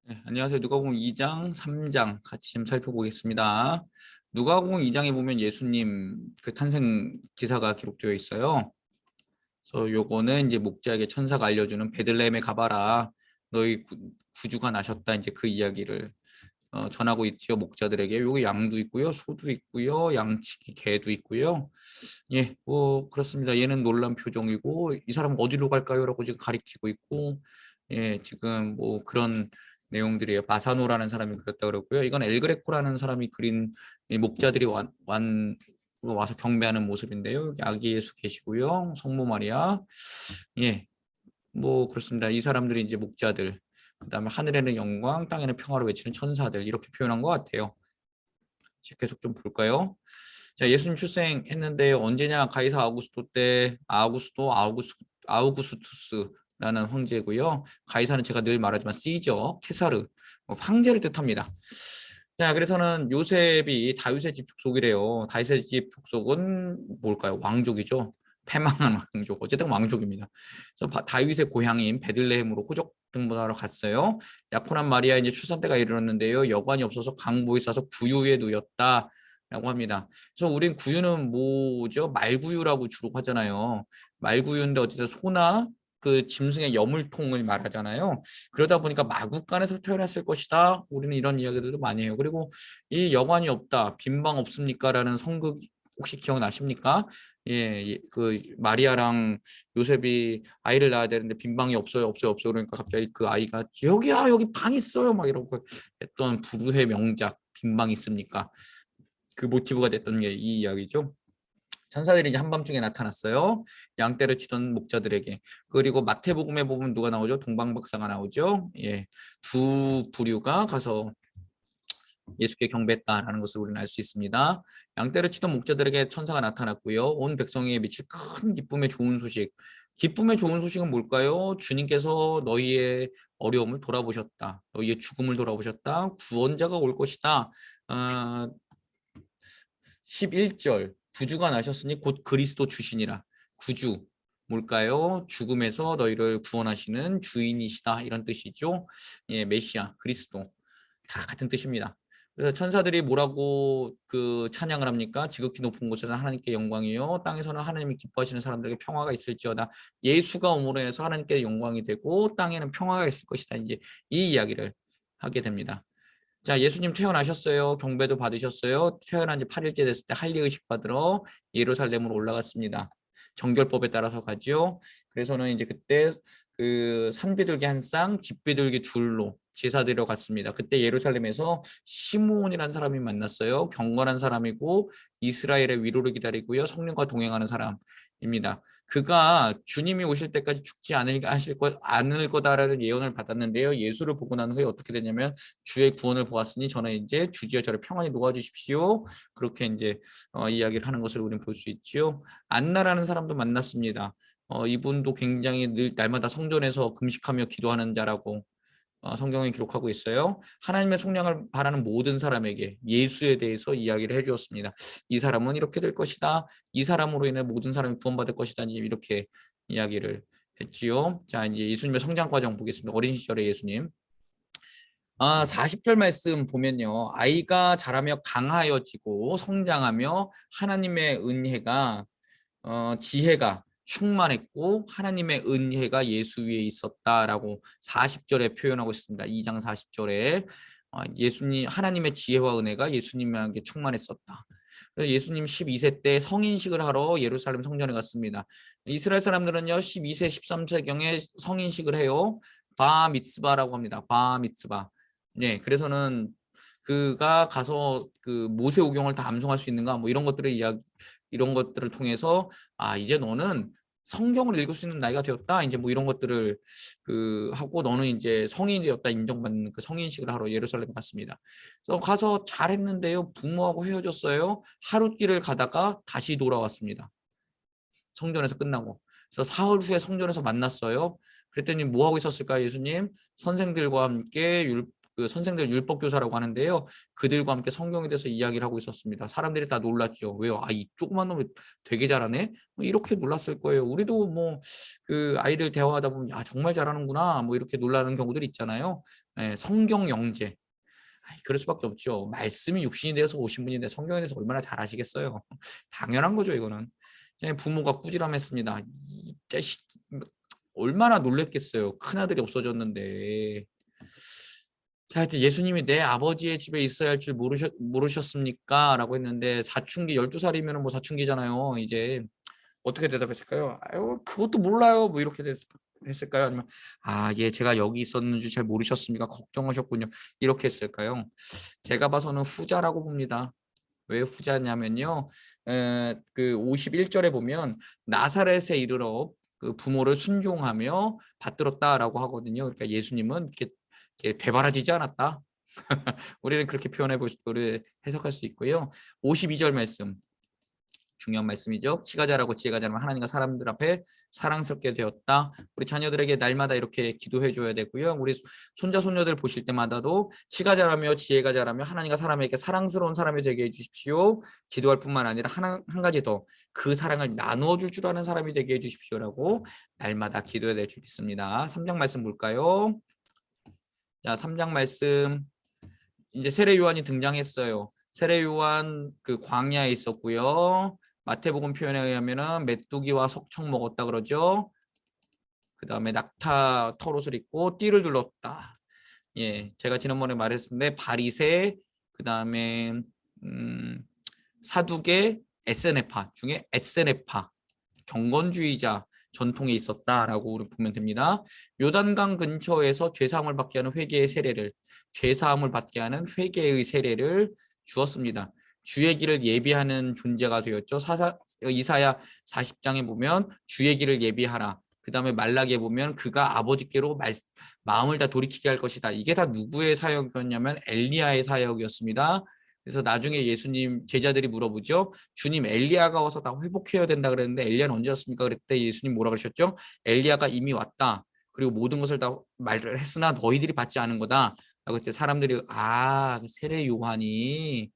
네, 안녕하세요. 누가복음 2장, 3장 같이 좀 살펴보겠습니다. 누가복음 2장에 보면 예수님 그 탄생 기사가 기록되어 있어요. 그래서 요거는 이제 목자에게 천사가 알려주는 베들레헴에 가봐라. 너희 구주가 나셨다. 이제 그 이야기를 전하고 있지요. 목자들에게. 요거 양도 있고요. 소도 있고요. 양치기 개도 있고요. 예, 뭐 그렇습니다. 얘는 놀란 표정이고 이 사람은 어디로 갈까요? 라고 지금 가리키고 있고 예, 지금 뭐 그런 내용들이에요. 바사노라는 사람이 그렸다 그랬고요. 이건 엘그레코라는 사람이 그린 이 목자들이 와서 경배하는 모습인데요. 여기 아기 예수 계시고요. 성모 마리아. 예, 뭐 그렇습니다. 이 사람들이 이제 목자들. 그다음에 하늘에는 영광, 땅에는 평화를 외치는 천사들 이렇게 표현한 것 같아요. 계속 좀 볼까요? 자, 예수님 출생했는데 언제냐? 가이사 아우구스토 때 아우구스투스라는 황제고요. 가이사는 제가 늘 말하지만 시저, 케사르, 황제를 뜻합니다. 자, 그래서는 요셉이 다윗의 집 족속이래요. 다윗의 집 족속은 뭘까요? 왕족이죠. 패망한 왕족. 어쨌든 왕족입니다. 그래서 다윗의 고향인 베들레헴으로 호적 등본하러 갔어요. 약혼한 마리아 이제 출산 때가 이르렀는데요. 여관이 없어서 강보에 싸서 구유에 누였다. 라고 합니다. 그래서 우린 구유는 뭐죠? 말구유라고 주로 하잖아요. 말구유인데 어쨌든 소나 그 짐승의 여물통을 말하잖아요. 그러다 보니까 마구간에서 태어났을 것이다. 우리는 이런 이야기들도 많이 해요. 그리고 이 여관이 없다. 빈방 없습니까? 라는 성극 혹시 기억나십니까? 예, 그 마리아랑 요셉이 아이를 낳아야 되는데 빈방이 없어요, 없어요, 없어요. 그러니까 갑자기 그 아이가 여기야, 여기 방 있어요, 막 이러고 했던 불후의 명작 빈방 있습니까? 그 모티브가 됐던 게 이 이야기죠. 천사들이 이제 한밤중에 나타났어요. 양떼를 치던 목자들에게. 그리고 마태복음에 보면 누가 나오죠? 동방박사가 나오죠. 예, 두 부류가 가서 예수께 경배했다라는 것을 우리는 알 수 있습니다. 양떼를 치던 목자들에게 천사가 나타났고요. 온 백성에게 미칠 큰 기쁨의 좋은 소식. 기쁨의 좋은 소식은 뭘까요? 주님께서 너희의 어려움을 돌아보셨다. 너희의 죽음을 돌아보셨다. 구원자가 올 것이다. 11절 구주가 나셨으니 곧 그리스도 주시니라. 구주 뭘까요? 죽음에서 너희를 구원하시는 주인이시다 이런 뜻이죠. 예, 메시아 그리스도 다 같은 뜻입니다. 그래서 천사들이 뭐라고 그 찬양을 합니까? 지극히 높은 곳에는 하나님께 영광이요 땅에서는 하나님이 기뻐하시는 사람들에게 평화가 있을지어다. 예수가 오므로 해서 하나님께 영광이 되고 땅에는 평화가 있을 것이다. 이제 이 이야기를 하게 됩니다. 자, 예수님 태어나셨어요. 경배도 받으셨어요. 태어난 지 8일째 됐을 때 할례 의식 받으러 예루살렘으로 올라갔습니다. 정결법에 따라서 가죠. 그래서는 이제 그때 그 산비둘기 한 쌍, 집비둘기 둘로 제사 드리러 갔습니다. 그때 예루살렘에서 시므온이라는 사람이 만났어요. 경건한 사람이고 이스라엘의 위로를 기다리고요. 성령과 동행하는 사람입니다. 그가 주님이 오실 때까지 죽지 않을 거다라는 예언을 받았는데요. 예수를 보고 난 후에 어떻게 되냐면 주의 구원을 보았으니 저는 이제 주지어 저를 평안히 놓아주십시오. 그렇게 이제 이야기를 하는 것을 우리는 볼 수 있지요. 안나라는 사람도 만났습니다. 이분도 굉장히 늘 날마다 성전에서 금식하며 기도하는 자라고 성경에 기록하고 있어요. 하나님의 속량을 바라는 모든 사람에게 예수에 대해서 이야기를 해주었습니다. 이 사람은 이렇게 될 것이다. 이 사람으로 인해 모든 사람이 구원받을 것이다. 이렇게 이야기를 했지요. 자, 이제 예수님의 성장 과정 보겠습니다. 어린 시절의 예수님. 40절 말씀 보면요. 아이가 자라며 강하여지고 성장하며 하나님의 은혜가 지혜가 충만했고 하나님의 은혜가 예수 위에 있었다라고 40절에 표현하고 있습니다. 2장 40절에 예수님 하나님의 지혜와 은혜가 예수님에게 충만했었다. 그래서 예수님 12세 때 성인식을 하러 예루살렘 성전에 갔습니다. 이스라엘 사람들은요 12세 13세경에 성인식을 해요. 바 미츠바라고 합니다. 바 미츠바. 네, 그래서는 그가 가서 그 모세오경을 다 암송할 수 있는가 뭐 이런 것들을 이런 것들을 통해서 이제 너는 성경을 읽을 수 있는 나이가 되었다. 이제 뭐 이런 것들을 그 하고 너는 이제 성인이 되었다 인정받는 그 성인식을 하러 예루살렘 갔습니다. 그래서 가서 잘했는데요. 부모하고 헤어졌어요. 하룻길을 가다가 다시 돌아왔습니다. 성전에서 끝나고. 그래서 사흘 후에 성전에서 만났어요. 그랬더니 뭐 하고 있었을까요, 예수님? 선생들과 함께 그 선생들 율법 교사라고 하는데요. 그들과 함께 성경에 대해서 이야기를 하고 있었습니다. 사람들이 다 놀랐죠. 왜요? 아, 이 조그만 놈이 되게 잘하네. 뭐 이렇게 놀랐을 거예요. 우리도 뭐 그 아이들 대화하다 보면 야 정말 잘하는구나. 뭐 이렇게 놀라는 경우들이 있잖아요. 예, 성경 영재. 그럴 수밖에 없죠. 말씀이 육신이 되어서 오신 분인데 성경에 대해서 얼마나 잘 아시겠어요. 당연한 거죠, 이거는. 부모가 꾸지람했습니다. 이 자식 얼마나 놀랬겠어요. 큰아들이 없어졌는데. 자, 이제 예수님이 내 아버지의 집에 있어야 할 줄 모르셨습니까? 라고 했는데 사춘기 12살이면 뭐 사춘기잖아요. 이제 어떻게 대답했을까요? 아유, 그것도 몰라요. 뭐 이렇게 했을까요? 아니면 아, 예, 제가 여기 있었는 줄 잘 모르셨습니까? 걱정하셨군요. 이렇게 했을까요? 제가 봐서는 후자라고 봅니다. 왜 후자냐면요. 그 51절에 보면 나사렛에 이르러 그 부모를 순종하며 받들었다라고 하거든요. 그러니까 예수님은 이렇게 되바라지지 않았다. 우리는 그렇게 우리 해석할 수 있고요. 52절 말씀. 중요한 말씀이죠. 키가 자라고 지혜가 자라면 하나님과 사람들 앞에 사랑스럽게 되었다. 우리 자녀들에게 날마다 이렇게 기도해 줘야 되고요. 우리 손자 손녀들 보실 때마다도 키가 자라며 지혜가 자라며 하나님과 사람에게 사랑스러운 사람이 되게 해주십시오. 기도할 뿐만 아니라 한 가지 더 그 사랑을 나누어 줄 줄 아는 사람이 되게 해주십시오라고 날마다 기도해야 될 줄 믿습니다. 3장 말씀 볼까요? 자, 3장 말씀. 이제 세례 요한이 등장했어요. 세례 요한 그 광야에 있었고요. 마태복음 표현에 의하면은 메뚜기와 석청 먹었다 그러죠. 그 다음에 낙타 털옷을 입고 띠를 둘렀다. 예, 제가 지난번에 말했었는데 바리새, 그 다음에 사두개, 에세네파 중에 에세네파 경건주의자 전통에 있었다라고 우리 보면 됩니다. 요단강 근처에서 죄사함을 받게 하는 회개의 세례를 죄사함을 받게 하는 회개의 세례를 주었습니다. 주의 길을 예비하는 존재가 되었죠. 이사야 40장에 보면 주의 길을 예비하라. 그 다음에 말라기에 보면 그가 아버지께로 마음을 다 돌이키게 할 것이다. 이게 다 누구의 사역이었냐면 엘리야의 사역이었습니다. 그래서 나중에 예수님 제자들이 물어보죠. 주님 엘리야가 와서 다 회복해야 된다 그랬는데 엘리야는 언제 왔습니까? 그랬더니 예수님 뭐라 그러셨죠? 엘리야가 이미 왔다. 그리고 모든 것을 다 말을 했으나 너희들이 받지 않은 거다. 라고 했을 때 사람들이 아 세례 요한이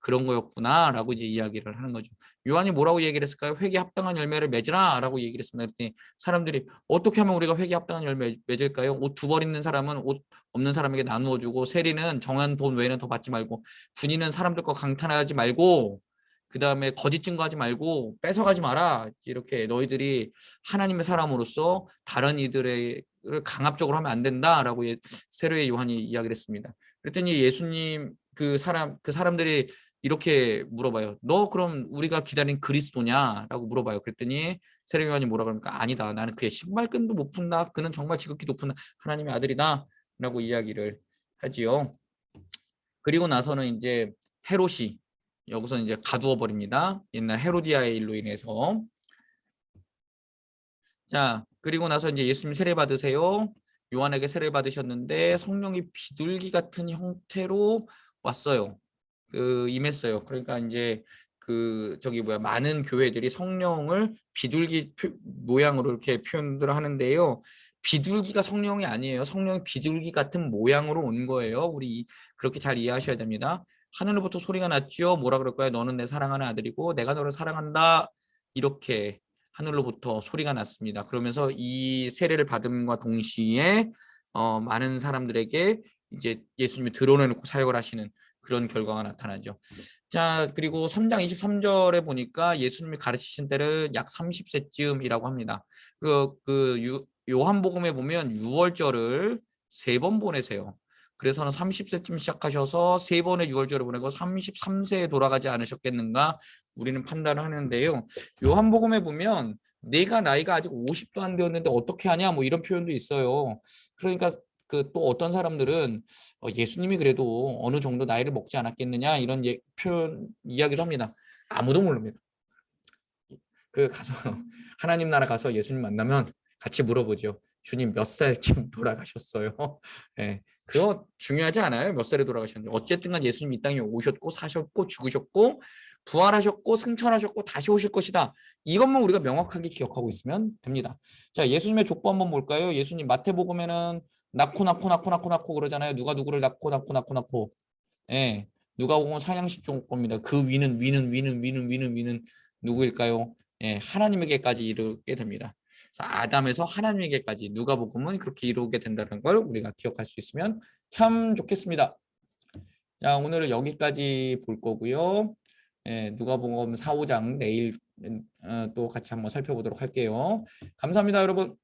그런 거였구나 라고 이제 이야기를 하는 거죠. 요한이 뭐라고 얘기를 했을까요? 회개에 합당한 열매를 맺으라 라고 얘기를 했습니다. 그랬더니 사람들이 어떻게 하면 우리가 회개에 합당한 열매 맺을까요? 옷 두 벌 있는 사람은 옷 없는 사람에게 나누어 주고 세리는 정한 돈 외에는 더 받지 말고 군인은 사람들과 강탈하지 말고 그 다음에 거짓 증거하지 말고 뺏어가지 마라. 이렇게 너희들이 하나님의 사람으로서 다른 이들을 강압적으로 하면 안 된다라고 세례 요한이 이야기를 했습니다. 그랬더니 예수님 그 사람들이 이렇게 물어봐요. 너 그럼 우리가 기다린 그리스도냐라고 물어봐요. 그랬더니 세례 요한이 뭐라 그럽니까? 아니다. 나는 그의 신발끈도 못 푼다. 그는 정말 지극히 높은 하나님의 아들이다. 라고 이야기를 하지요. 그리고 나서는 이제 헤롯이 여기서 이제 가두어 버립니다. 옛날 헤로디아의 일로 인해서. 자, 그리고 나서 이제 예수님 세례 받으세요. 요한에게 세례 받으셨는데 성령이 비둘기 같은 형태로 왔어요. 임했어요. 그러니까 이제 많은 교회들이 성령을 비둘기 모양으로 이렇게 표현들을 하는데요. 비둘기가 성령이 아니에요. 성령이 비둘기 같은 모양으로 온 거예요. 우리 그렇게 잘 이해하셔야 됩니다. 하늘로부터 소리가 났죠. 뭐라 그럴 거예요? 너는 내 사랑하는 아들이고 내가 너를 사랑한다. 이렇게 하늘로부터 소리가 났습니다. 그러면서 이 세례를 받음과 동시에 많은 사람들에게 이제 예수님이 드러내놓고 사역을 하시는 그런 결과가 나타나죠. 자, 그리고 3장 23절에 보니까 예수님이 가르치신 때를 약 30세쯤이라고 합니다. 요한복음에 보면 6월절을 3번 보내세요. 그래서는 30세쯤 시작하셔서 3번의 6월절을 보내고 33세에 돌아가지 않으셨겠는가 우리는 판단을 하는데요. 요한복음에 보면 내가 나이가 아직 50도 안 되었는데 어떻게 하냐 뭐 이런 표현도 있어요. 그러니까 또 어떤 사람들은 예수님이 그래도 어느 정도 나이를 먹지 않았겠느냐 이런 표현 이야기를 합니다. 아무도 모릅니다. 가서 하나님 나라 가서 예수님 만나면 같이 물어보죠. 주님 몇 살쯤 돌아가셨어요? 네, 그거 중요하지 않아요. 몇 살에 돌아가셨는지. 어쨌든 간 예수님 이 땅에 오셨고 사셨고 죽으셨고 부활하셨고 승천하셨고 다시 오실 것이다. 이것만 우리가 명확하게 기억하고 있으면 됩니다. 자, 예수님의 족보 한번 볼까요? 예수님 마태복음에는 낳고 그러잖아요. 누가 누구를 낳고. 예. 누가복음 사냥식 겁니다. 그 위는 누구일까요? 예, 하나님에게까지 이르게 됩니다. 그래서 아담에서 하나님에게까지 누가복음은 그렇게 이루게 된다는 걸 우리가 기억할 수 있으면 참 좋겠습니다. 자, 오늘은 여기까지 볼 거고요. 예, 누가복음 4, 5장 내일 또 같이 한번 살펴보도록 할게요. 감사합니다, 여러분.